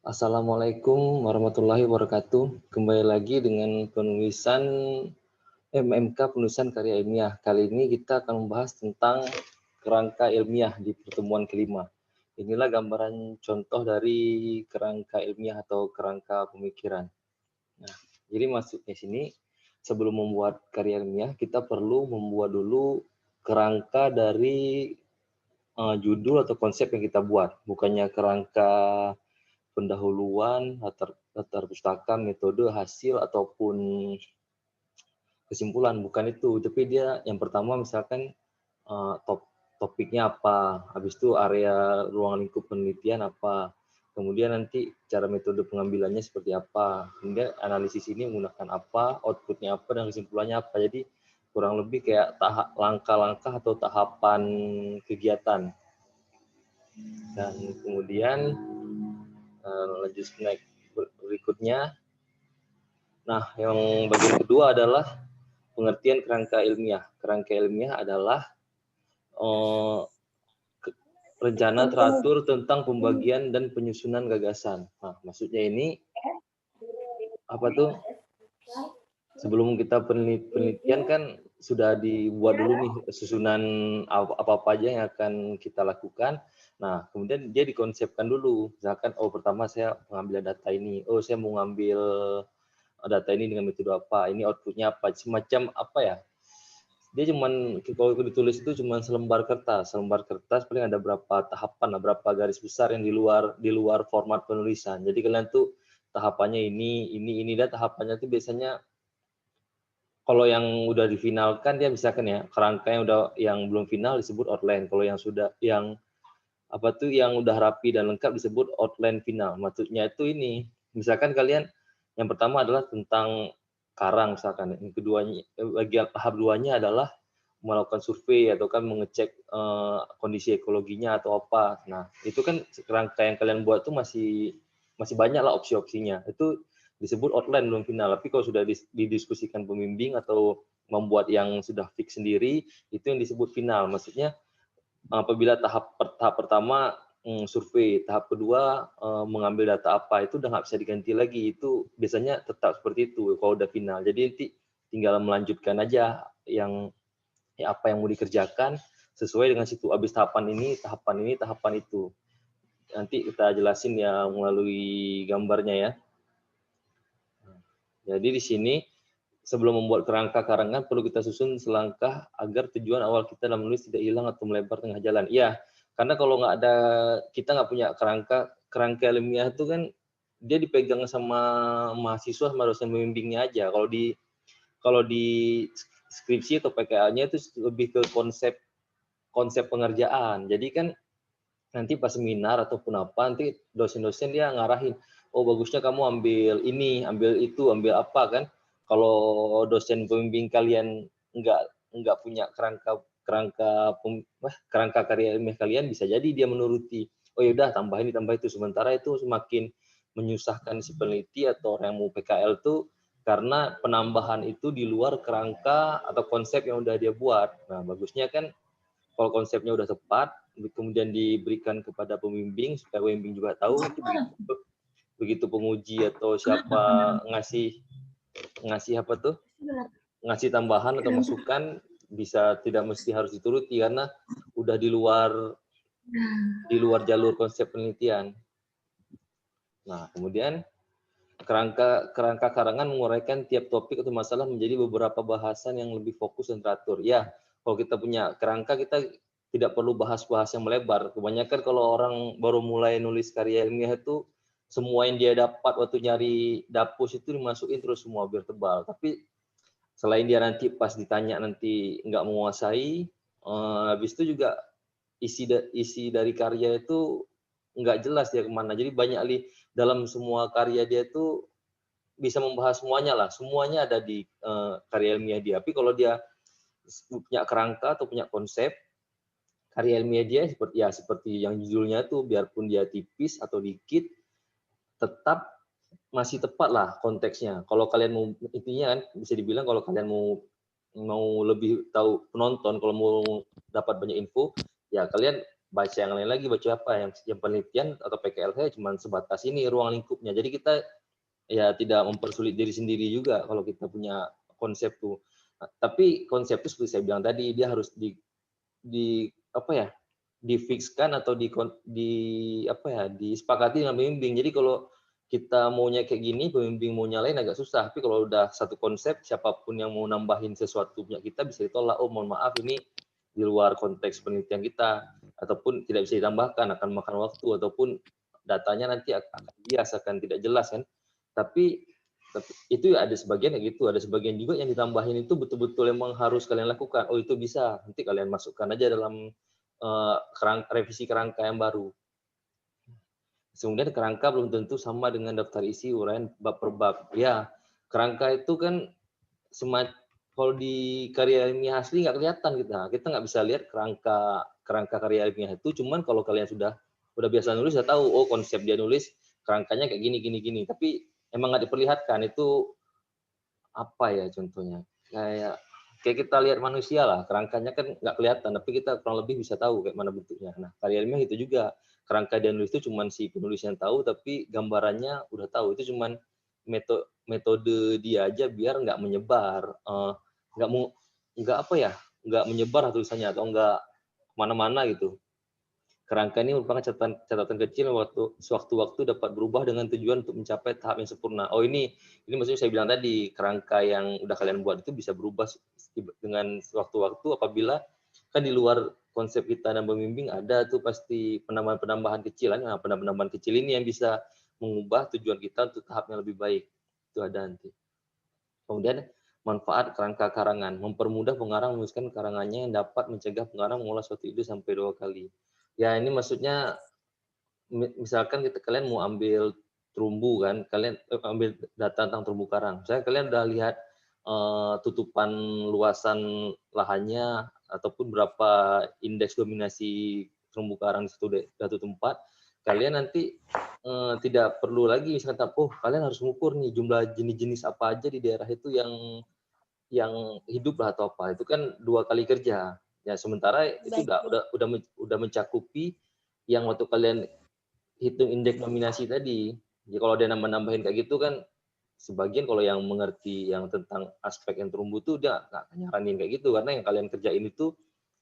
Assalamualaikum warahmatullahi wabarakatuh. Kembali lagi dengan penulisan MMK penulisan karya ilmiah. Kali ini kita akan membahas tentang kerangka ilmiah di pertemuan kelima. Inilah gambaran contoh dari kerangka ilmiah atau kerangka pemikiran. Nah, jadi maksudnya sini sebelum membuat karya ilmiah kita perlu membuat dulu kerangka dari judul atau konsep yang kita buat, bukannya kerangka pendahuluan, latar pustaka, metode, hasil, ataupun kesimpulan, bukan itu. Tapi dia yang pertama misalkan topiknya apa, habis itu area ruang lingkup penelitian apa, kemudian nanti cara metode pengambilannya seperti apa, kemudian analisis ini menggunakan apa, outputnya apa, dan kesimpulannya apa. Jadi kurang lebih kayak langkah-langkah atau tahapan kegiatan. Dan kemudian lanjut snack berikutnya. Nah, yang bagian kedua adalah pengertian kerangka ilmiah. Kerangka ilmiah adalah rencana teratur tentang pembagian dan penyusunan gagasan. Nah, maksudnya ini apa tuh? Sebelum kita penelitian kan sudah dibuat dulu nih susunan apa-apa aja yang akan kita lakukan. Nah, kemudian dia dikonsepkan dulu. Misalkan, oh pertama saya mengambil data ini, oh saya mau ngambil data ini dengan metode apa, ini outputnya apa, semacam apa ya? Dia cuman kalau ditulis itu cuma selembar kertas paling ada berapa tahapan, berapa garis besar yang di luar format penulisan. Jadi kalian tuh tahapannya ini dan tahapannya tuh biasanya kalau yang udah difinalkan dia misalkan ya kerangka yang belum final disebut outline, kalau yang sudah yang apa tuh yang udah rapi dan lengkap disebut outline final. Maksudnya itu ini misalkan kalian yang pertama adalah tentang karang misalkan, yang keduanya bagian tahap duanya adalah melakukan survei atau kan mengecek kondisi ekologinya atau apa. Nah, itu kan kerangka yang kalian buat tuh masih banyak lah opsi-opsinya. Itu disebut outline belum final. Tapi kalau sudah didiskusikan pembimbing atau membuat yang sudah fix sendiri, itu yang disebut final. Maksudnya apabila tahap pertama survei, tahap kedua mengambil data apa, itu udah nggak bisa diganti lagi. Itu biasanya tetap seperti itu kalau udah final. Jadi nanti tinggal melanjutkan aja yang apa yang mau dikerjakan sesuai dengan situ. Habis tahapan ini, tahapan itu. Nanti kita jelasin ya melalui gambarnya ya. Jadi di sini sebelum membuat kerangka karangan perlu kita susun selangkah agar tujuan awal kita dalam menulis tidak hilang atau melebar tengah jalan. Iya, karena kalau nggak ada, kita nggak punya kerangka ilmiah itu kan dia dipegang sama mahasiswa sama dosen pembimbingnya aja. Kalau di skripsi atau PKL-nya itu lebih ke konsep pengerjaan. Jadi kan nanti pas seminar ataupun apa, nanti dosen-dosen dia ngarahin, oh bagusnya kamu ambil ini, ambil itu, ambil apa kan. Kalau dosen pembimbing kalian nggak punya kerangka karya ilmiah kalian, bisa jadi dia menuruti, oh yaudah tambah ini tambah itu. Sementara itu semakin menyusahkan si peneliti atau orang yang mau PKL tuh karena penambahan itu di luar kerangka atau konsep yang udah dia buat. Nah, bagusnya kan kalau konsepnya udah tepat, kemudian diberikan kepada pembimbing supaya pembimbing juga tahu, nanti begitu penguji atau siapa ngasih apa tuh, ngasih tambahan atau masukan, bisa tidak mesti harus dituruti karena udah di luar jalur konsep penelitian. Nah, kemudian kerangka karangan menguraikan tiap topik atau masalah menjadi beberapa bahasan yang lebih fokus dan teratur. Ya, kalau kita punya kerangka, kita tidak perlu bahas-bahas yang melebar. Kebanyakan kalau orang baru mulai nulis karya ilmiah itu, semua yang dia dapat waktu nyari dapus itu dimasukin terus semua biar tebal. Tapi selain dia nanti pas ditanya nanti nggak menguasai, habis itu juga isi dari karya itu nggak jelas dia kemana. Jadi banyak dalam semua karya dia itu bisa membahas semuanya lah, semuanya ada di karya ilmiah dia. Tapi kalau dia punya kerangka atau punya konsep, karya ilmiah dia seperti yang judulnya tuh, biarpun dia tipis atau dikit, tetap masih tepat lah konteksnya. Kalau kalian mau, intinya kan bisa dibilang kalau kalian mau lebih tahu penonton, kalau mau dapat banyak info, ya kalian baca yang lain lagi, baca apa yang penelitian atau PKL saya cuma sebatas ini ruang lingkupnya. Jadi kita ya tidak mempersulit diri sendiri juga kalau kita punya konsep tuh. Tapi konsep itu seperti saya bilang tadi, dia harus di apa ya, difikskan atau disepakati dengan pembimbing. Jadi kalau kita maunya kayak gini, pembimbing mau nyalain agak susah. Tapi kalau udah satu konsep, siapapun yang mau nambahin sesuatu punya kita bisa ditolak. Oh, mohon maaf, ini di luar konteks penelitian kita, ataupun tidak bisa ditambahkan, akan makan waktu, ataupun datanya nanti akan bias, akan tidak jelas kan. Tapi itu ada sebagian kayak gitu, ada sebagian juga yang ditambahin itu betul-betul emang harus kalian lakukan. Oh, itu bisa, nanti kalian masukkan aja dalam revisi kerangka yang baru. Kemudian kerangka belum tentu sama dengan daftar isi uraian bab per bab. Ya, kerangka itu kan kalau di karya ilmiah asli nggak kelihatan kita nggak bisa lihat kerangka karya ilmiah itu. Cuman kalau kalian sudah biasa nulis, sudah tahu oh konsep dia nulis kerangkanya kayak gini. Tapi emang nggak diperlihatkan itu apa ya contohnya, kayak kita lihat manusia lah, kerangkanya kan nggak kelihatan, tapi kita kurang lebih bisa tahu kayak mana bentuknya. Nah, karya ilmiah itu juga, kerangka dia nulis itu cuman si penulis yang tahu, tapi gambarannya udah tahu. Itu cuman metode dia aja biar nggak menyebar, nggak menyebar tulisannya atau nggak kemana-mana gitu. Kerangka ini merupakan catatan kecil sewaktu-waktu dapat berubah dengan tujuan untuk mencapai tahap yang sempurna. Oh, ini maksudnya saya bilang tadi, kerangka yang udah kalian buat itu bisa berubah dengan sewaktu-waktu apabila kan di luar konsep kita dan pembimbing ada tuh pasti penambahan-penambahan kecil. Nah, penambahan kecil ini yang bisa mengubah tujuan kita untuk tahap yang lebih baik. Itu ada nanti. Kemudian manfaat kerangka karangan, mempermudah pengarang menuliskan karangannya yang dapat mencegah pengarang mengulas suatu ide sampai 2 kali. Ya, ini maksudnya misalkan kalian mau ambil terumbu kan, kalian ambil data tentang terumbu karang. Misalnya kalian udah lihat tutupan luasan lahannya ataupun berapa indeks dominasi terumbu karang di suatu tempat, kalian nanti tidak perlu lagi misalkan kalian harus mengukur nih jumlah jenis-jenis apa aja di daerah itu yang hidup lah atau apa. Itu kan 2 kali kerja. Ya, sementara itu udah mencakupi yang waktu kalian hitung indeks nominasi tadi. Jadi kalau ada nambah-nambahin kayak gitu kan, sebagian kalau yang mengerti yang tentang aspek yang terumbu tuh dia nggak nyaranin kayak gitu, karena yang kalian kerjain itu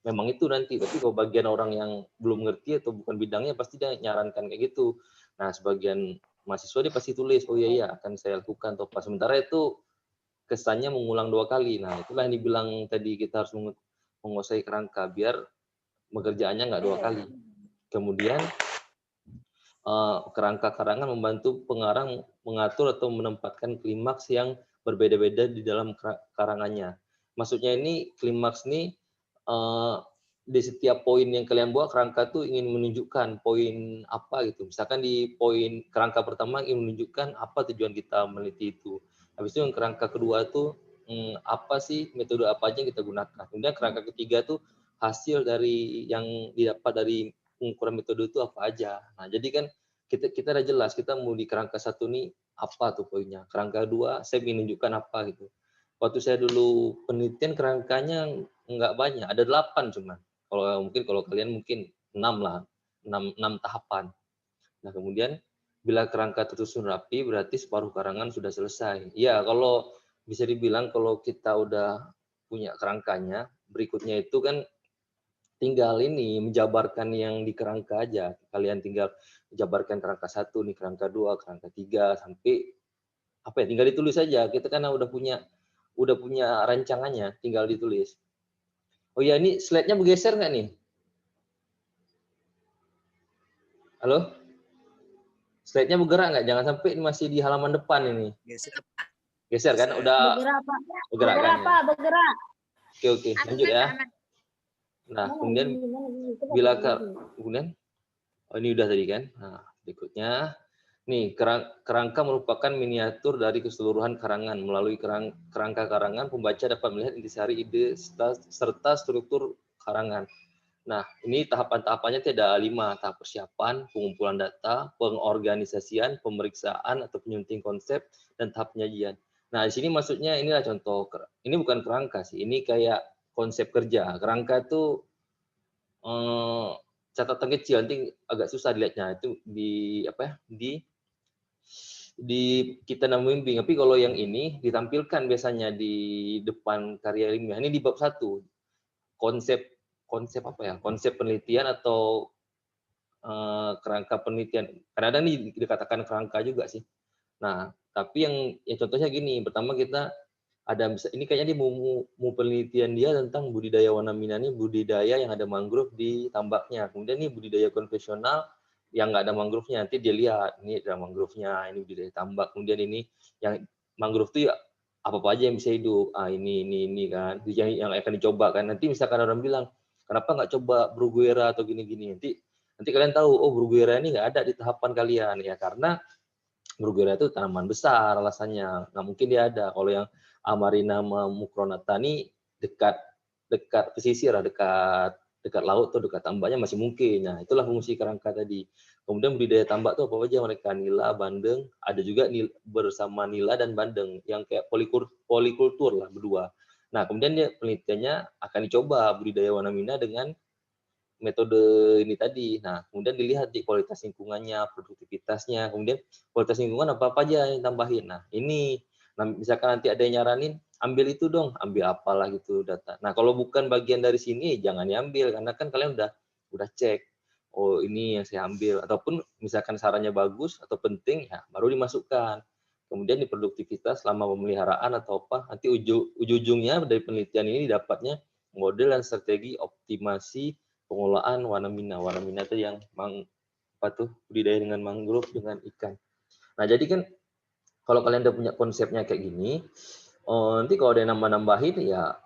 memang itu nanti. Tapi kalau bagian orang yang belum ngerti atau bukan bidangnya pasti dia nyarankan kayak gitu. Nah, sebagian mahasiswa dia pasti tulis, oh iya akan saya lakukan atau apa. Sementara itu kesannya mengulang 2 kali. Nah, itulah yang dibilang tadi, kita harus menguasai kerangka biar pekerjaannya nggak 2 kali. Kemudian kerangka karangan membantu pengarang mengatur atau menempatkan klimaks yang berbeda-beda di dalam karangannya. Maksudnya ini klimaks ini di setiap poin yang kalian buat, kerangka tuh ingin menunjukkan poin apa gitu. Misalkan di poin kerangka pertama ingin menunjukkan apa tujuan kita meneliti itu. Habis itu yang kerangka kedua tuh apa sih metode apa aja yang kita gunakan. Kemudian kerangka ketiga tuh hasil dari yang didapat dari pengukuran metode itu apa aja. Nah, jadi kan kita udah jelas kita mau di kerangka satu nih apa tuh poinnya. Kerangka dua saya ingin menunjukkan apa gitu. Waktu saya dulu penelitian kerangkanya nggak banyak, ada 8 cuman. Kalau kalian mungkin 6 lah, 6 tahapan. Nah, kemudian bila kerangka tersusun rapi berarti separuh karangan sudah selesai. Ya, kalau bisa dibilang kalau kita udah punya kerangkanya, berikutnya itu kan tinggal ini menjabarkan yang di kerangka aja. Kalian tinggal menjabarkan kerangka 1 nih, kerangka 2, kerangka 3 sampai apa ya, tinggal ditulis saja. Kita kan udah punya rancangannya, tinggal ditulis. Oh ya, ini slide-nya bergeser nggak nih? Halo? Slide-nya bergerak nggak? Jangan sampai ini masih di halaman depan ini. Geser kan? Udah bergerak kan? Ya? Bergerak. Oke, lanjut ya. Nah, kemudian oh ini udah tadi kan. Nah, berikutnya nih, kerangka merupakan miniatur dari keseluruhan karangan. Melalui kerangka karangan, pembaca dapat melihat intisari ide serta struktur karangan. Nah, ini tahapan-tahapannya ada 5. Tahap persiapan, pengumpulan data, pengorganisasian, pemeriksaan atau penyunting konsep, dan tahap penyajian. Nah, di sini maksudnya inilah contoh. Ini bukan kerangka sih, ini kayak konsep kerja. Kerangka itu catatan kecil, nanti agak susah dilihatnya. Itu di apa ya, di kita membimbing. Tapi kalau yang ini ditampilkan biasanya di depan karya ilmiah. Ini di bab 1. Konsep apa ya? Konsep penelitian atau kerangka penelitian. Kadang-kadang ini dikatakan kerangka juga sih. Nah, tapi yang contohnya gini, pertama kita ada ini kayaknya dia mau penelitian dia tentang budidaya Wanamina, ini budidaya yang ada mangrove di tambaknya. Kemudian ini budidaya konvensional yang nggak ada mangrove-nya. Nanti dia lihat, ini ada mangrove-nya, ini budidaya tambak. Kemudian ini yang mangrove itu ya apa aja yang bisa hidup. Ini kan, yang akan dicoba kan. Nanti misalkan orang bilang, kenapa nggak coba Bruguiera atau gini-gini. Nanti kalian tahu, oh Bruguiera ini nggak ada di tahapan kalian. Ya karena Bruguiera itu tanaman besar alasannya. Nggak mungkin dia ada. Kalau yang Amarina mukronata ini dekat pesisir, dekat laut atau dekat tambaknya masih mungkin. Nah, itulah fungsi kerangka tadi. Kemudian budidaya tambak itu apa aja mereka? Nila, bandeng, ada juga bersama nila dan bandeng yang kayak polikultur lah berdua. Nah, kemudian dia penelitiannya akan dicoba budidaya Wanamina dengan metode ini tadi. Nah, kemudian dilihat di kualitas lingkungannya, produktivitasnya, kemudian kualitas lingkungan apa aja yang tambahin. Nah, ini misalkan nanti ada yang nyaranin, ambil itu dong, ambil apalah gitu data. Nah, kalau bukan bagian dari sini jangan diambil karena kan kalian udah cek. Oh, ini yang saya ambil ataupun misalkan sarannya bagus atau penting ya baru dimasukkan. Kemudian di produktivitas selama pemeliharaan atau apa, nanti ujung-ujungnya dari penelitian ini dapatnya model dan strategi optimasi pengolahan Wanamina. Wanamina itu yang budidaya dengan mangrove dengan ikan. Nah, jadi kan kalau kalian udah punya konsepnya kayak gini, nanti kalau ada yang nambah-nambahin ya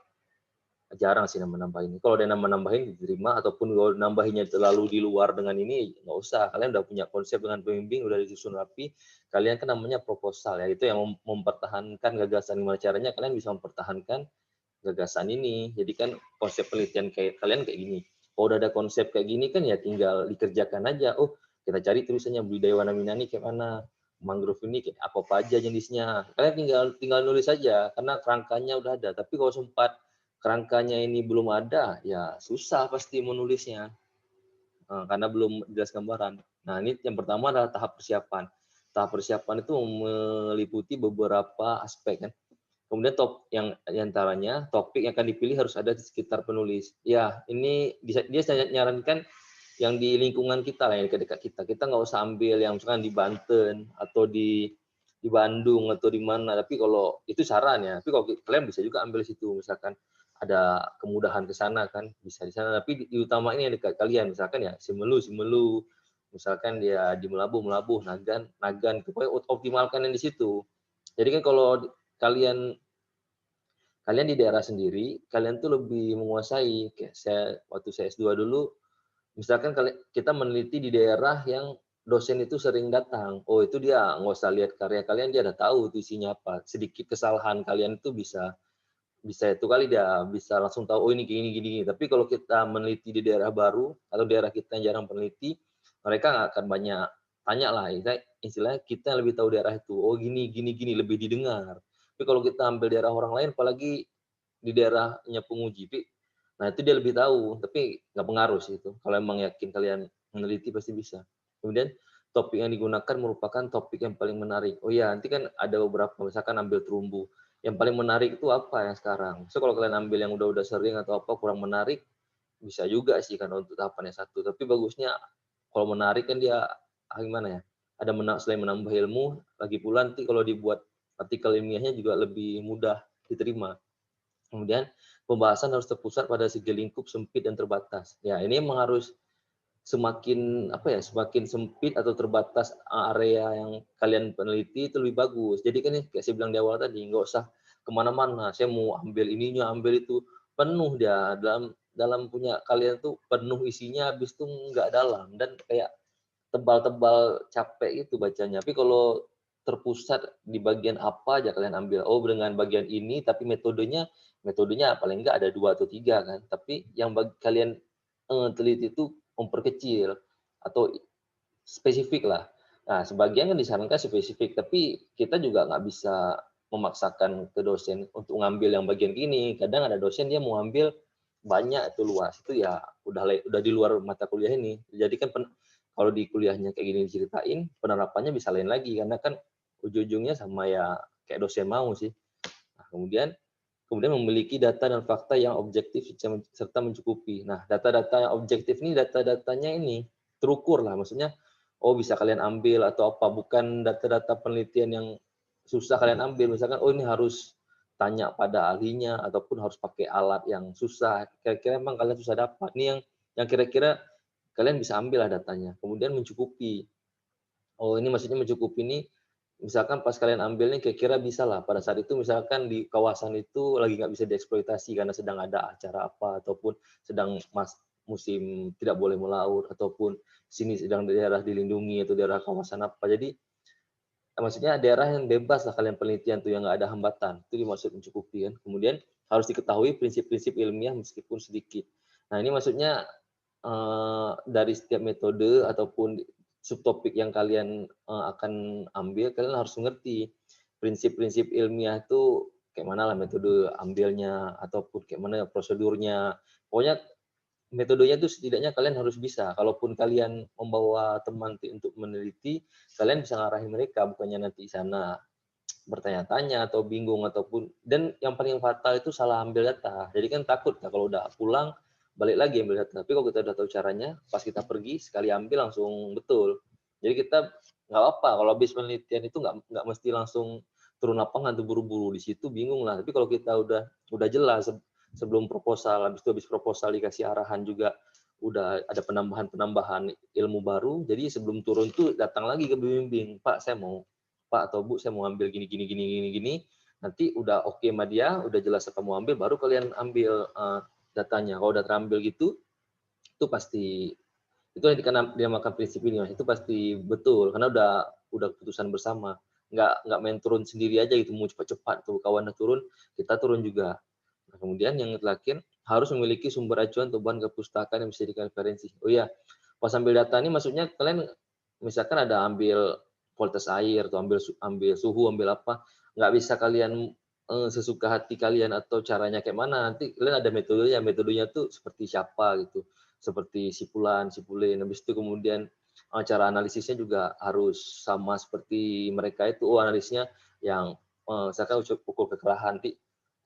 jarang sih nambah-nambahin. Kalau ada yang nambah-nambahin diterima, ataupun kalau nambahinnya terlalu di luar dengan ini nggak usah. Kalian udah punya konsep dengan pembimbing, udah disusun rapi. Kalian kan namanya proposal ya, itu yang mempertahankan gagasan. Gimana caranya kalian bisa mempertahankan gagasan ini. Jadi kan konsep penelitian kalian kayak gini. Kalau udah ada konsep kayak gini kan ya tinggal dikerjakan aja. Oh, kita cari tulisannya budidaya Wanamina ini kayak mana, mangrove ini kayak apa aja jenisnya. Kalian tinggal nulis saja karena kerangkanya udah ada. Tapi kalau sempat kerangkanya ini belum ada, ya susah pasti menulisnya karena belum jelas gambaran. Nah, ini yang pertama adalah tahap persiapan. Tahap persiapan itu meliputi beberapa aspek kan. Kemudian yang antaranya topik yang akan dipilih harus ada di sekitar penulis. Ya, ini dia saya nyarankan yang di lingkungan kita lah, yang dekat-dekat kita. Kita nggak usah ambil yang misalkan di Banten atau di Bandung atau di mana. Tapi kalau itu saran ya. Tapi kalau kalian bisa juga ambil situ, misalkan ada kemudahan ke sana kan, bisa di sana. Tapi diutamain yang dekat kalian, misalkan ya Simelu, misalkan dia di Melabuh, Nagan, pokoknya optimalkan yang di situ. Jadi kan kalau kalian di daerah sendiri, kalian tuh lebih menguasai. Kayak waktu saya S2 dulu, misalkan kita meneliti di daerah yang dosen itu sering datang. Oh, itu dia nggak usah lihat karya kalian, dia udah tahu itu isinya apa. Sedikit kesalahan kalian itu bisa itu kali dia bisa langsung tahu, oh ini gini. Tapi kalau kita meneliti di daerah baru atau daerah kita yang jarang peneliti, mereka nggak akan banyak tanya lah. Istilahnya kita lebih tahu daerah itu. Oh gini, lebih didengar. Tapi kalau kita ambil daerah orang lain, apalagi di daerahnya penguji, nah itu dia lebih tahu. Tapi nggak pengaruh sih itu. Kalau emang yakin kalian meneliti pasti bisa. Kemudian topik yang digunakan merupakan topik yang paling menarik. Oh iya, nanti kan ada beberapa, misalkan ambil terumbu. Yang paling menarik itu apa yang sekarang? So kalau kalian ambil yang udah sering atau apa kurang menarik, bisa juga sih kan untuk tahapan yang satu. Tapi bagusnya kalau menarik kan dia gimana ya? Ada selain menambah ilmu, lagi pula nanti kalau dibuat artikel ilmiahnya juga lebih mudah diterima. Kemudian pembahasan harus terpusat pada segi lingkup sempit dan terbatas. Ya ini memang harus semakin sempit atau terbatas area yang kalian peneliti itu lebih bagus. Jadi kan kayak saya bilang di awal tadi, nggak usah kemana-mana. Saya mau ambil ininya, ambil itu, penuh dia dalam punya kalian tuh penuh isinya, habis itu nggak dalam dan kayak tebal-tebal capek itu bacanya. Tapi kalau terpusat di bagian apa aja kalian ambil, oh dengan bagian ini, tapi metodenya paling nggak ada 2 atau 3 kan. Tapi yang kalian teliti itu memperkecil atau spesifik lah. Nah, sebagian kan disarankan spesifik, tapi kita juga nggak bisa memaksakan ke dosen untuk ngambil yang bagian ini. Kadang ada dosen dia mau ambil banyak itu luas, itu ya udah di luar mata kuliah ini. Jadi kan kalau di kuliahnya kayak gini diceritain, penerapannya bisa lain lagi karena kan ujung-ujungnya sama ya kayak dosen mau sih. Nah, kemudian memiliki data dan fakta yang objektif serta mencukupi. Nah, data-data yang objektif ini data-datanya ini terukur lah, maksudnya oh bisa kalian ambil atau apa, bukan data-data penelitian yang susah kalian ambil. Misalkan oh ini harus tanya pada ahlinya ataupun harus pakai alat yang susah. Kira-kira emang kalian susah dapat. Ini yang kira-kira kalian bisa ambil lah datanya. Kemudian mencukupi. Oh ini maksudnya mencukupi ini misalkan pas kalian ambil nih kira-kira bisa lah pada saat itu misalkan di kawasan itu lagi nggak bisa dieksploitasi karena sedang ada acara apa ataupun sedang musim tidak boleh melaut ataupun sini sedang daerah dilindungi atau daerah kawasan apa. Jadi maksudnya daerah yang bebas lah kalian penelitian tuh yang nggak ada hambatan, itu dimaksud mencukupi kan. Kemudian harus diketahui prinsip-prinsip ilmiah meskipun sedikit. Nah ini maksudnya dari setiap metode ataupun subtopik yang kalian akan ambil, kalian harus mengerti prinsip-prinsip ilmiah itu kayak mana lah metode ambilnya ataupun kayak mana prosedurnya. Pokoknya metodenya itu setidaknya kalian harus bisa. Kalaupun kalian membawa teman untuk meneliti, kalian bisa ngarahin mereka, bukannya nanti di sana bertanya-tanya atau bingung ataupun dan yang paling fatal itu salah ambil data. Jadi kan takut kalau udah pulang balik lagi ambil data. Tapi kalau kita udah tahu caranya, pas kita pergi sekali ambil langsung betul. Jadi kita nggak apa kalau habis penelitian itu nggak mesti langsung turun lapangan tuh buru-buru di situ bingung lah. Tapi kalau kita udah jelas sebelum proposal, habis proposal dikasih arahan juga udah ada penambahan ilmu baru. Jadi sebelum turun tuh datang lagi ke pembimbing, Pak saya mau Pak atau Bu saya mau ambil gini. Nanti udah oke sama dia, udah jelas apa mau ambil, baru kalian ambil datanya. Kalau udah terambil gitu, itu pasti itu yang dinamakan prinsip ini, Mas. Itu pasti betul karena udah keputusan bersama. Nggak main turun sendiri aja gitu, mau cepat-cepat tuh kawannya turun, kita turun juga. Nah, kemudian yang terakhir harus memiliki sumber acuan atau bahan kepustakaan yang bisa dijadikan referensi. Oh iya, pas ambil data ini maksudnya kalian misalkan ada ambil kualitas air atau ambil suhu, ambil apa, nggak bisa kalian sesuka hati kalian atau caranya kayak mana, nanti kalian ada metodenya tuh seperti siapa gitu, seperti sipulan, sipulin, habis itu kemudian cara analisisnya juga harus sama seperti mereka itu, analisnya yang misalkan ukur kekerahan, nanti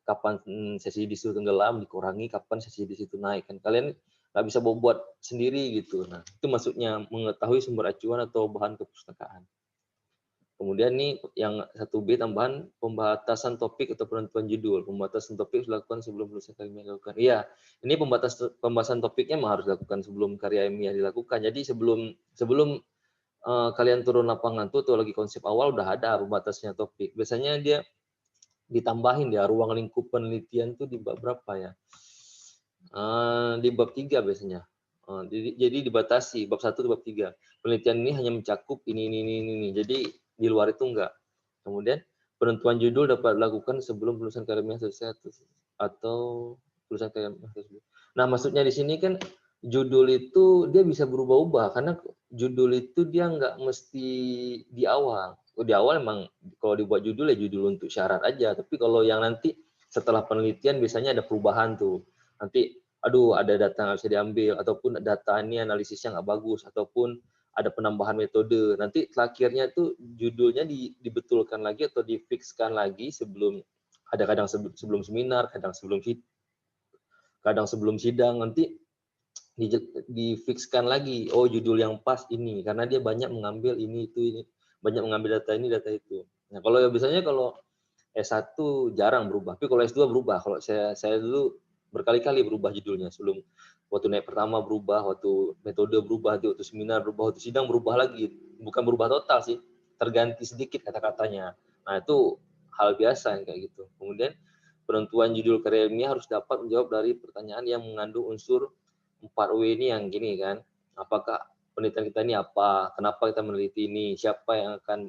kapan sesi di situ tenggelam dikurangi, kapan sesi di situ naik, kan kalian nggak bisa buat sendiri gitu. Nah itu maksudnya mengetahui sumber acuan atau bahan kepustakaan. Kemudian nih yang 1B tambahan pembatasan topik atau penentuan judul. Pembatasan topik dilakukan sebelum penulisan karya ilmiah dilakukan. Iya, ini pembahasan topiknya memang harus dilakukan sebelum karya ilmiah dilakukan. Jadi sebelum kalian turun lapangan tuh atau lagi konsep awal udah ada pembatasnya topik. Biasanya dia ditambahin ya ruang lingkup penelitian tuh di bab berapa ya? Di bab 3 biasanya. Jadi dibatasi bab 1 ke bab 3. Penelitian ini hanya mencakup ini. Jadi di luar itu enggak. Kemudian penentuan judul dapat dilakukan sebelum penulisan karya ilmiah selesai atau penulisan karya ilmiah tersebut. Nah, maksudnya di sini kan judul itu dia bisa berubah-ubah karena judul itu dia nggak mesti di awal. Di awal emang kalau dibuat judul ya judul untuk syarat aja. Tapi kalau yang nanti setelah penelitian biasanya ada perubahan tuh. Nanti aduh ada data nggak bisa diambil ataupun data ini analisisnya nggak bagus ataupun ada penambahan metode. Nanti terakhirnya tuh judulnya dibetulkan lagi atau difikskan lagi sebelum ada kadang sebelum seminar, kadang sebelum sidang nanti difikskan lagi. Oh judul yang pas ini karena dia banyak mengambil ini banyak mengambil data ini data itu. Nah kalau biasanya kalau S1 jarang berubah, tapi kalau S2 berubah. Kalau saya dulu berkali-kali berubah judulnya sebelum waktu naik pertama berubah, waktu metode berubah, waktu seminar berubah, waktu sidang berubah lagi. Bukan berubah total sih, terganti sedikit kata-katanya. Nah itu hal biasa yang kayak gitu. Kemudian penentuan judul karya ilmiah harus dapat menjawab dari pertanyaan yang mengandung unsur 4W ini yang gini kan. Apakah penelitian kita ini apa? Kenapa kita meneliti ini? Siapa yang akan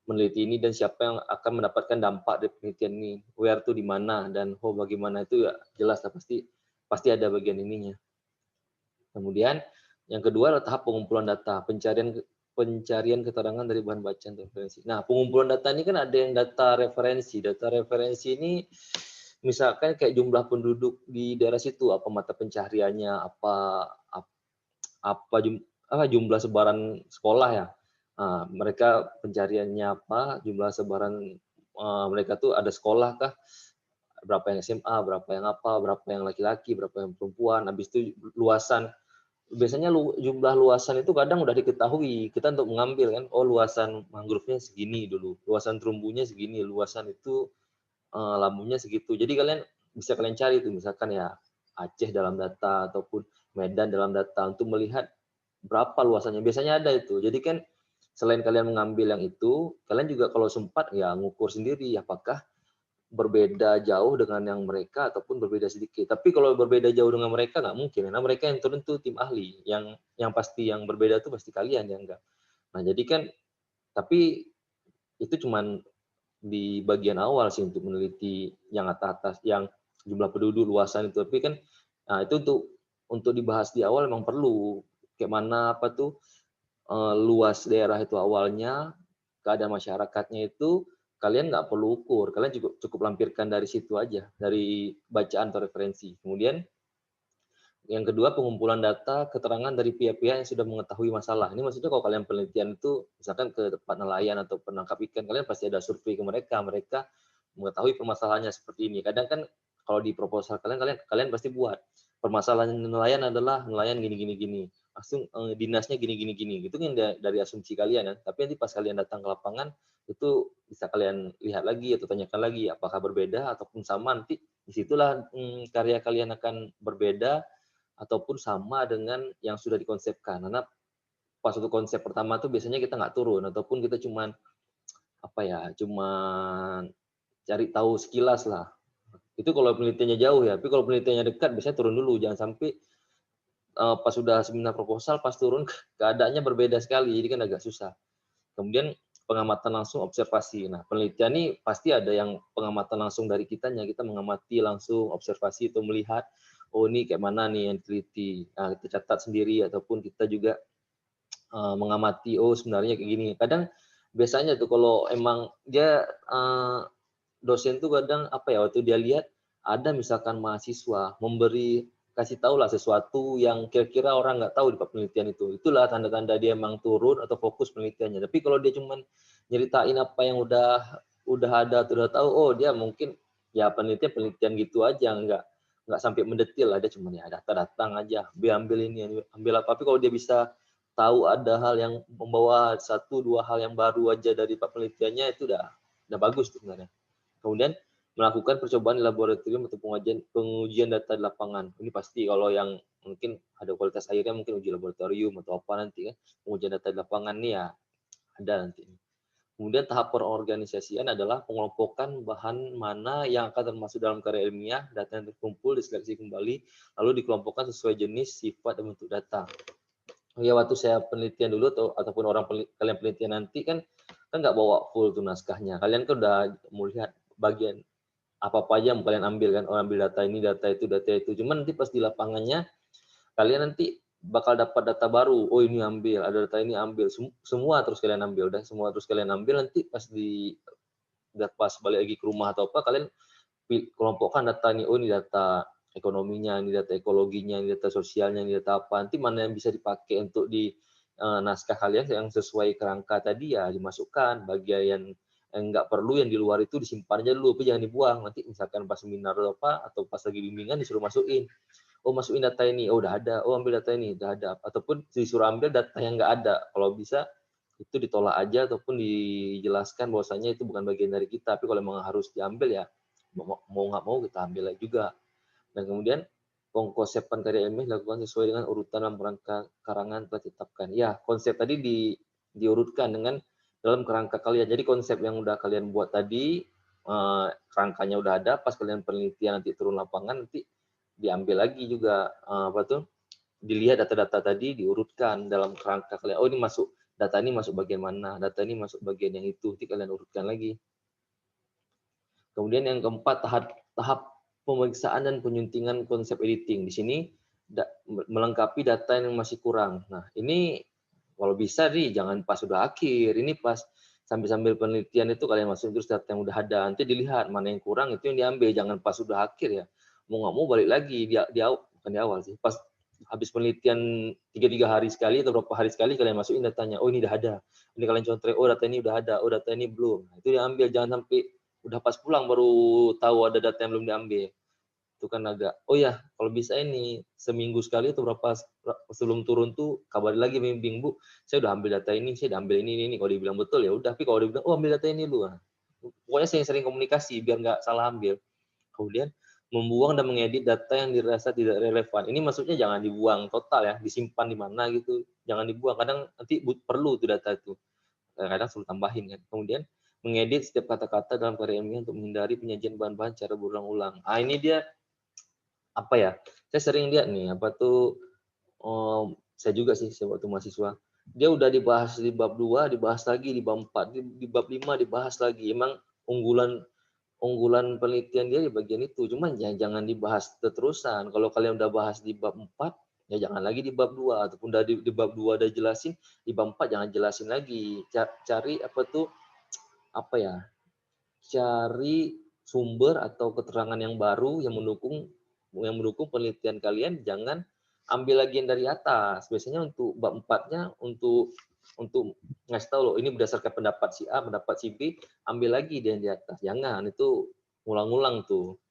meneliti ini dan siapa yang akan mendapatkan dampak dari penelitian ini, where tuh di mana dan how bagaimana itu ya jelas lah pasti ada bagian ininya. Kemudian yang kedua adalah tahap pengumpulan data, pencarian keterangan dari bahan bacaan dan referensi. Nah, pengumpulan data ini kan ada yang data referensi. Data referensi ini misalkan kayak jumlah penduduk di daerah situ, apa mata pencahariannya, apa jumlah sebaran sekolah ya. Nah, mereka pencariannya apa, jumlah sebaran mereka tuh ada sekolah kah, berapa yang SMA, berapa yang apa, berapa yang laki-laki, berapa yang perempuan, habis itu luasan. Biasanya jumlah luasan itu kadang udah diketahui, kita untuk mengambil kan, oh luasan mangrovenya segini dulu, luasan terumbunya segini, luasan itu labunya segitu. Jadi kalian bisa kalian cari tuh misalkan ya Aceh dalam data ataupun Medan dalam data untuk melihat berapa luasannya. Biasanya ada itu. Jadi kan selain kalian mengambil yang itu, kalian juga kalau sempat ya ngukur sendiri apakah berbeda jauh dengan yang mereka ataupun berbeda sedikit. Tapi kalau berbeda jauh dengan mereka nggak mungkin, karena mereka yang turun tuh tim ahli. Yang pasti yang berbeda tuh pasti kalian yang enggak. Nah, jadi kan tapi itu cuman di bagian awal sih untuk meneliti yang atas-atas, yang jumlah penduduk, luasan itu. Tapi kan nah itu untuk dibahas di awal memang perlu kayak mana apa tuh luas daerah itu awalnya, keadaan masyarakatnya itu kalian nggak perlu ukur, kalian juga cukup lampirkan dari situ aja, dari bacaan atau referensi. Kemudian yang kedua, pengumpulan data keterangan dari pihak-pihak yang sudah mengetahui masalah. Ini maksudnya kalau kalian penelitian itu, misalkan ke tempat nelayan atau penangkap ikan, kalian pasti ada survei ke mereka, mereka mengetahui permasalahannya seperti ini. Kadang kan kalau di proposal kalian pasti buat permasalahan nelayan adalah nelayan gini, langsung dinasnya gini. Itu kan dari asumsi kalian ya. Tapi nanti pas kalian datang ke lapangan, itu bisa kalian lihat lagi atau tanyakan lagi apakah berbeda ataupun sama. Nanti disitulah karya kalian akan berbeda ataupun sama dengan yang sudah dikonsepkan. Karena pas untuk konsep pertama tuh biasanya kita nggak turun ataupun kita cuman apa ya, cuman cari tahu sekilas lah. Itu kalau penelitiannya jauh ya, tapi kalau penelitiannya dekat biasanya turun dulu, jangan sampai pas sudah seminar proposal pas turun keadaannya berbeda sekali, jadi kan agak susah. Kemudian pengamatan langsung observasi. Nah, penelitian ini pasti ada yang pengamatan langsung dari kitanya, kita mengamati langsung observasi atau melihat oh ini kayak mana nih yang diteliti. Nah, kita catat sendiri ataupun kita juga mengamati oh sebenarnya kayak gini. Kadang biasanya tuh kalau emang dia dosen tuh kadang apa ya waktu dia lihat ada misalkan mahasiswa kasih tahu lah sesuatu yang kira-kira orang nggak tahu di penelitian itu. Itulah tanda-tanda dia emang turun atau fokus penelitiannya. Tapi kalau dia cuman nyeritain apa yang udah ada atau udah tahu, oh dia mungkin ya penelitian gitu aja, nggak sampai mendetil lah, dia cuman ya datang aja, ambil ini, ambil apa. Tapi kalau dia bisa tahu ada hal yang membawa 1-2 hal yang baru aja dari penelitiannya, itu udah bagus tuh sebenarnya. Kemudian melakukan percobaan di laboratorium untuk pengujian data di lapangan. Ini pasti kalau yang mungkin ada kualitas airnya mungkin uji laboratorium atau apa nanti kan. Pengujian data di lapangan nih ya ada nanti. Kemudian tahap perorganisasian adalah pengelompokan bahan mana yang akan termasuk dalam karya ilmiah, data yang terkumpul diseleksi kembali, lalu dikelompokkan sesuai jenis, sifat, dan bentuk data. Ya waktu saya penelitian dulu ataupun kalian penelitian nanti kan nggak bawa full tuh naskahnya. Kalian kan udah melihat bagian apa aja yang kalian ambil kan, ambil data ini, data itu. Cuman nanti pas di lapangannya kalian nanti bakal dapat data baru. Oh ini ambil, ada data ini ambil, semua terus kalian ambil, semua terus kalian ambil. Nanti pas balik lagi ke rumah atau apa, kalian kelompokkan data ini. Oh ini data ekonominya, ini data ekologinya, ini data sosialnya, ini data apa. Nanti mana yang bisa dipakai untuk di naskah kalian yang sesuai kerangka tadi ya dimasukkan. Bagian yang nggak perlu yang di luar itu disimpan aja dulu, tapi jangan dibuang. Nanti misalkan pas seminar atau pas lagi bimbingan disuruh masukin. Oh masukin data ini, oh udah ada. Oh ambil data ini, udah ada. Ataupun disuruh ambil data yang nggak ada. Kalau bisa itu ditolak aja ataupun dijelaskan bahwasanya itu bukan bagian dari kita. Tapi kalau memang harus diambil ya mau nggak mau kita ambil juga. Dan kemudian pengkonsepan karya ilmiah dilakukan sesuai dengan urutan dalam kerangka karangan telah ditetapkan. Ya konsep tadi diurutkan dengan dalam kerangka kalian. Jadi konsep yang udah kalian buat tadi, kerangkanya udah ada, pas kalian penelitian nanti turun lapangan, nanti diambil lagi juga, dilihat data-data tadi, diurutkan dalam kerangka kalian. Oh ini data ini masuk bagian mana, data ini masuk bagian yang itu, nanti kalian urutkan lagi. Kemudian yang keempat, tahap pemeriksaan dan penyuntingan konsep editing. Di sini melengkapi data yang masih kurang. Nah ini kalau bisa nih jangan pas sudah akhir, ini pas sambil penelitian itu kalian masukin terus data yang udah ada, nanti dilihat mana yang kurang itu yang diambil, jangan pas udah akhir ya, mau nggak mau balik lagi bukan di awal sih, pas habis penelitian 3 hari sekali atau berapa hari sekali kalian masukin datanya, oh ini udah ada, ini kalian control, oh data ini udah ada, oh data ini belum, nah, itu diambil, jangan sampai udah pas pulang baru tahu ada data yang belum diambil. Itu kan agak, oh ya kalau bisa ini seminggu sekali atau berapa sebelum turun tuh kabari lagi bimbing, Bu, saya udah ambil data ini, saya udah ambil ini. Kalau dibilang betul ya udah, tapi kalau dibilang oh ambil data ini lu, pokoknya saya sering komunikasi biar nggak salah ambil. Kemudian membuang dan mengedit data yang dirasa tidak relevan. Ini maksudnya jangan dibuang total ya, disimpan di mana gitu, jangan dibuang. Kadang nanti perlu tuh data itu, kadang suruh tambahin kan. Kemudian mengedit setiap kata-kata dalam karya ilmiah untuk menghindari penyajian bahan-bahan cara berulang-ulang. Ah ini dia apa ya, saya sering lihat nih apa tuh, saya juga sih waktu mahasiswa, dia udah dibahas di bab 2 dibahas lagi di bab 4 di bab 5 dibahas lagi, emang unggulan penelitian dia di bagian itu, cuman ya jangan dibahas terusan. Kalau kalian udah bahas di bab 4 ya jangan lagi di bab 2, ataupun udah di bab 2 udah jelasin, di bab 4 jangan jelasin lagi. Cari apa tuh, apa ya, cari sumber atau keterangan yang baru yang mendukung penelitian kalian, jangan ambil lagi yang dari atas. Biasanya untuk bab 4-nya untuk ngasih tahu loh, ini berdasarkan pendapat si A, pendapat si B, ambil lagi dia yang di atas. Jangan, itu ngulang-ngulang tuh.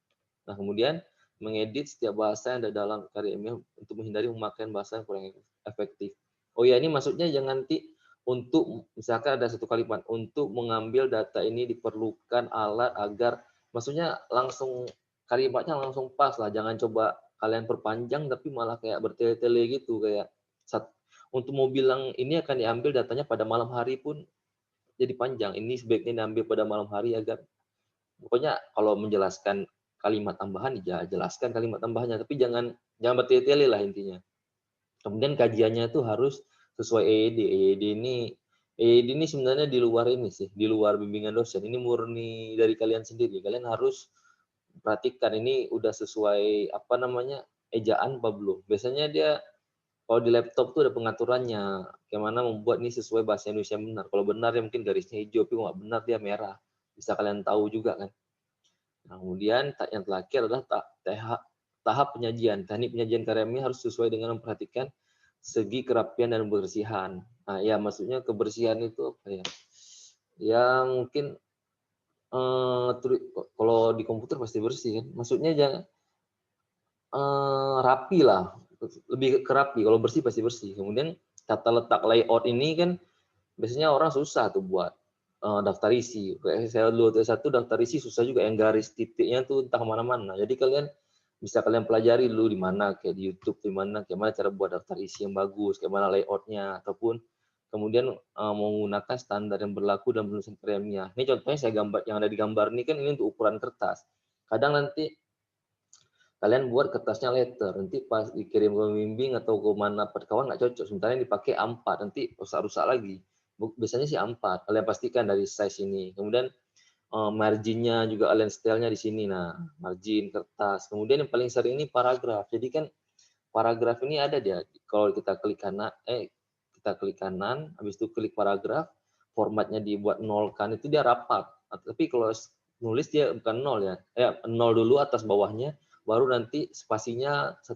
Nah, kemudian mengedit setiap bahasa yang ada dalam karya ilmiah untuk menghindari pemakaian bahasa yang kurang efektif. Oh ya, ini maksudnya jangan nanti untuk misalkan ada satu kalimat, untuk mengambil data ini diperlukan alat agar, maksudnya langsung kalimatnya langsung pas lah, jangan coba kalian perpanjang tapi malah kayak bertele-tele gitu, kayak untuk mau bilang ini akan diambil datanya pada malam hari pun jadi panjang, ini sebaiknya diambil pada malam hari agar, pokoknya kalau menjelaskan kalimat tambahan ya jelaskan kalimat tambahannya, tapi jangan bertele-tele lah intinya. Kemudian kajiannya itu harus sesuai EYD. EYD ini sebenarnya di luar ini sih, di luar bimbingan dosen. Ini murni dari kalian sendiri. Kalian harus perhatikan ini udah sesuai apa namanya, ejaan apa belum. Biasanya dia kalau di laptop tuh ada pengaturannya, bagaimana membuat ini sesuai bahasa Indonesia yang benar. Kalau benar ya mungkin garisnya hijau, tapi kalau nggak benar dia merah. Bisa kalian tahu juga kan. Nah, kemudian yang terakhir adalah tahap penyajian. Teknik penyajian karya ilmiah harus sesuai dengan memperhatikan segi kerapian dan kebersihan. Nah, ya maksudnya kebersihan itu apa ya? Ya mungkin kalau di komputer pasti bersih kan. Maksudnya jangan rapi lah, lebih ke rapi. Kalau bersih pasti bersih. Kemudian tata letak layout ini kan biasanya orang susah tuh buat daftar isi. Saya dulu satu daftar isi susah juga, yang garis titiknya tuh entah kemana-mana. Jadi kalian bisa kalian pelajari dulu di mana, kayak di YouTube di mana, kayak mana cara buat daftar isi yang bagus, kayak mana layoutnya, ataupun kemudian menggunakan standar yang berlaku dalam penulisan karya ilmiah. Ini contohnya saya gambar, yang ada di gambar ini kan ini untuk ukuran kertas. Kadang nanti kalian buat kertasnya letter, nanti pas dikirim ke pembimbing atau ke mana kawan nggak cocok, sementara yang dipakai A4, nanti rusak-rusak lagi. Biasanya sih A4, kalian pastikan dari size ini. Kemudian marginnya juga kalian stylenya di sini. Nah, margin kertas. Kemudian yang paling sering ini paragraf. Jadi kan paragraf ini ada dia. Kalau kita klik kanan, habis itu klik paragraf, formatnya dibuat nol kan, itu dia rapat. Tapi kalau nulis dia bukan nol ya. Nol dulu atas bawahnya, baru nanti spasinya 1,5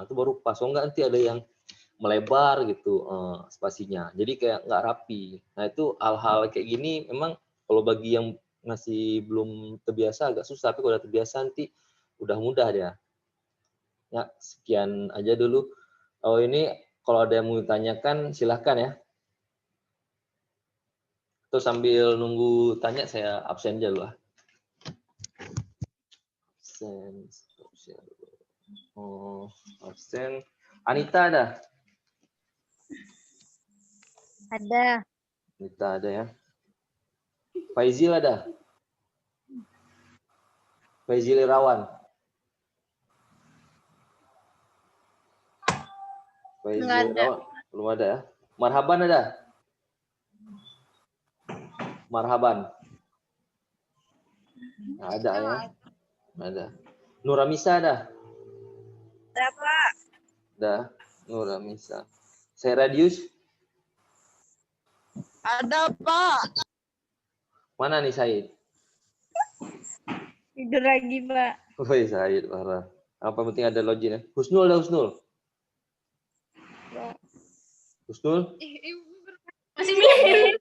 itu baru pas. Oh enggak, nanti ada yang melebar gitu spasinya, jadi kayak nggak rapi. Nah itu hal-hal kayak gini memang kalau bagi yang masih belum terbiasa agak susah, tapi kalau udah terbiasa nanti udah mudah dia. Ya sekian aja dulu. Oh ini kalau ada yang mau ditanyakan silahkan ya. Terus sambil nunggu tanya saya absen aja dulu. Absen. Oh absen. Anita ada? Ada. Anita ada ya. Faizil ada? Faizil Irawan? Faizil Irawan? Belum ada ya. Marhaban ada? Marhaban? Nah, ada ya? Ada. Nuramisa ada? Ada, Pak. Ada. Nuramisa. Saya Radius? Ada, Pak. Mana nih Said? Tidur lagi, Pak. Woi Said, parah. Apa penting ada login ya? Husnul ada Husnul. Husnul? Masih mirip.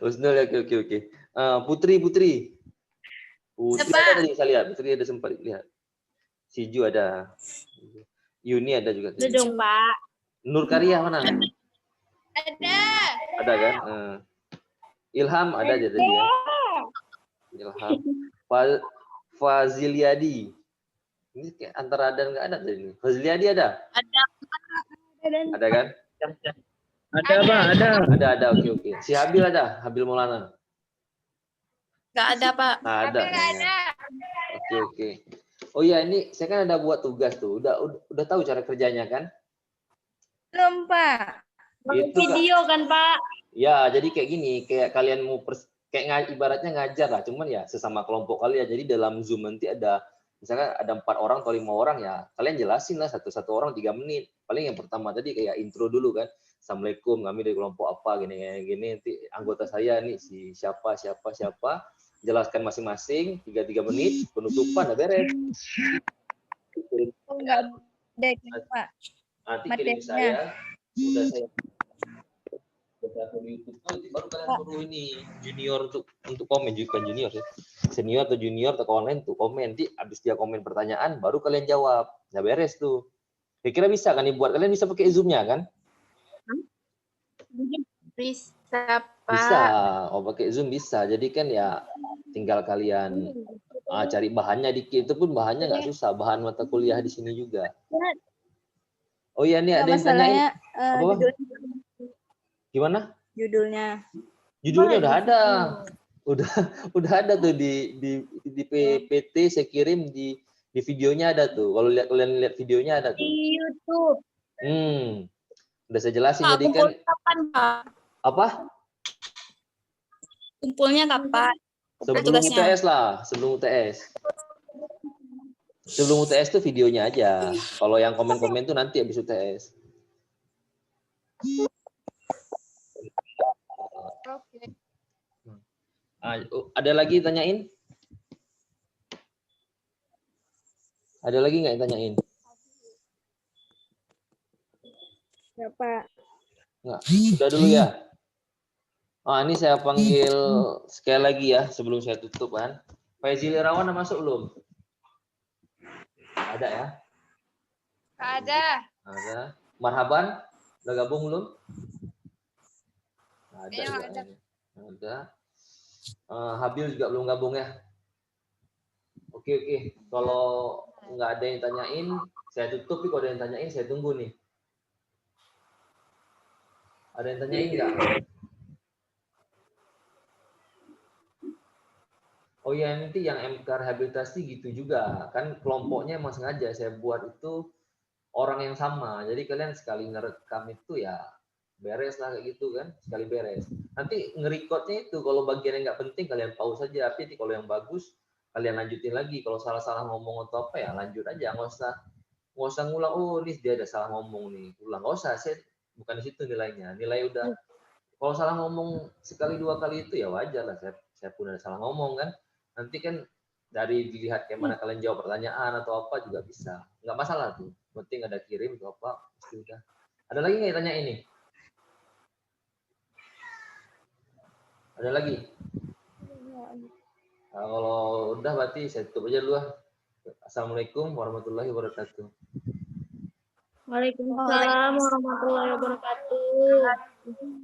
Husnul ya, oke. Putri. Putri Siapa? ada tadi saya lihat. Putri ada sempat lihat. Siju ada. Yuni ada juga. Udah dong, Pak. Nur Karia mana? Ada. Ada kan? Ilham ada aja tadi ya. Ilham. Faziliadi. Ini kayak antara ada nggak ada tadi. Faziliadi ada? Ada. Ada kan? Ada, Pak, ada. Ada. Oke. Si Habil ada? Habil Maulana? Nggak ada, Pak. Nah, ada. Oke. Oh iya, ini saya kan ada buat tugas tuh. Udah tahu cara kerjanya kan? Belum, Pak. Itu Video kan, Pak? ya, jadi kayak gini, kayak kalian mau ibaratnya ngajar lah, cuman ya sesama kelompok kalian. Jadi dalam Zoom nanti ada misalkan ada 4 orang atau 5 orang ya, kalian jelasin lah satu orang 3 menit. Paling yang pertama tadi kayak intro dulu kan. Assalamualaikum, kami dari kelompok apa gini, nanti anggota saya nih si siapa, jelaskan masing-masing 3 menit, penutupan udah beres. Oh, enggak ada, Pak. Nanti kirim saya, udah saya di YouTube nanti baru kalian suruh ini junior untuk komen, juga junior ya, senior atau junior atau online tuh komen. Nanti abis dia komen pertanyaan baru kalian jawab. Nah beres tuh. Kira-kira bisa kan dibuat? Kalian bisa pakai Zoom-nya kan? Bisa, Pak. Bisa. Oh pakai Zoom bisa. Jadi kan ya tinggal kalian cari bahannya dikit. Itu pun bahannya nggak susah. Bahan mata kuliah di sini juga. Oh iya nih ada yang tanyain. Apa? Gimana? Judulnya Judulnya udah ada. Udah ada tuh di PPT saya kirim di videonya ada tuh. Kalau kalian lihat videonya ada tuh. di YouTube. Udah saya jelasin Pak, jadi kan. kapan, Pak? Apa? Kumpulnya kapan? Sebelum UTS lah, sebelum UTS tuh videonya aja. Kalau yang komen-komen tuh nanti habis UTS. Oke. Ada lagi tanyain? Ada lagi nggak yang tanyain? Ya, Pak. Nggak, udah dulu ya. Ini saya panggil sekali lagi ya sebelum saya tutup kan. Faizil Irawan masuk belum? Ada ya? Ada. Ada. Marhaban, udah gabung belum? Ada. Iya, juga ada. Ada. Habil juga belum gabung ya? Oke. Kalau nggak ada yang tanyain, saya tutup. Tapi kalau ada yang tanyain, saya tunggu nih. Ada yang tanyain nggak? Oh ya, nanti yang MK rehabilitasi gitu juga. Kan kelompoknya emang sengaja saya buat itu orang yang sama. Jadi kalian sekali ngerekam itu ya beres lah kayak gitu kan. Sekali beres. Nanti ngerekodnya itu kalau bagian yang nggak penting kalian pause saja. Tapi kalau yang bagus kalian lanjutin lagi. Kalau salah-salah ngomong atau apa ya lanjut aja. Nggak usah ngulang. Oh ini dia ada salah ngomong nih. Ulang. Nggak usah. Saya bukan di situ nilainya. Nilai udah. Kalau salah ngomong sekali 2 kali itu ya wajar lah. Saya pun ada salah ngomong kan. Nanti kan dari dilihat kayak mana kalian jawab pertanyaan atau apa juga bisa. Nggak masalah tuh. Penting ada kirim atau apa. Pasti udah. Ada lagi nggak tanya ini? Ada lagi? Nah, kalau udah berarti saya tutup aja dulu. Assalamualaikum warahmatullahi wabarakatuh. Waalaikumsalam warahmatullahi wabarakatuh.